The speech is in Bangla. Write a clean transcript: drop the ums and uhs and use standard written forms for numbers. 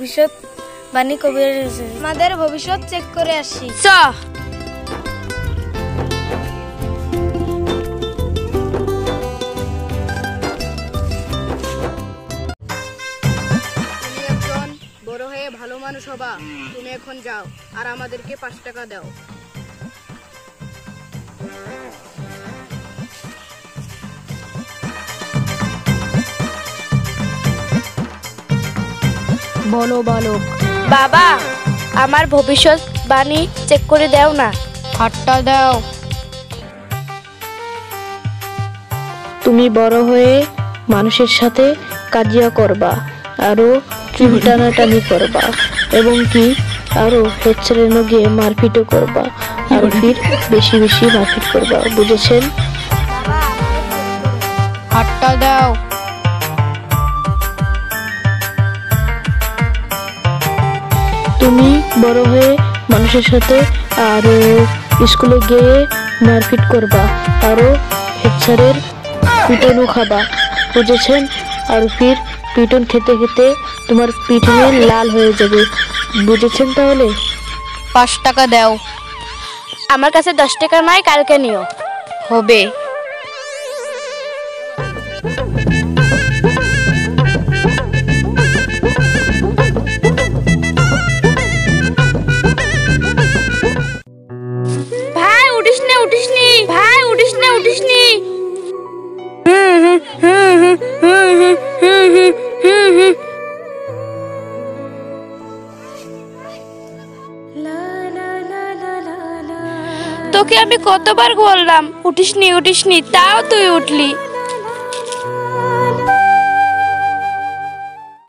ভবিষ্যৎবাণী কবিরা এসেছে। আমাদের ভবিষ্যৎ চেক করে আসি। চ বড় হয়ে ভালো মানুষ হবা। তুমি এখন যাও আর আমাদেরকে 5 টাকা দাও। বলো বালক। বাবা, আমার ভবিষ্যৎবাণী চেক করে দাও না। হাতটা দাও। তুমি বড় হয়ে মানুষের সাথে কাজিয়া করবা, আরো চুল টানাটানি করবা, এবং কি আরো হেচ্ছাড়ানো গিয়ে মারপিটও করবা, আর ফির বেশি বেশি মারপিট করবা, বুঝেছেন? হাতটা দাও। তুমি বড় হয়ে মানুষের সাথে আরো স্কুলে গিয়ে মারপিট করবা, আরো হেচ্ছারের পিটনও খাবা, বুঝেছেন? আর ফির পিটন খেতে খেতে তোমার পিঠে লাল হয়ে যাবে, বুঝেছেন? তাহলে 5 টাকা দাও। আমার কাছে 10 টাকা নাই, কালকে নিও। হবে। ভাই উঠিসনি, ভাই উঠিসনি। তোকে আমি কতবার বললাম উঠিসনি, তাও তুই উঠলি।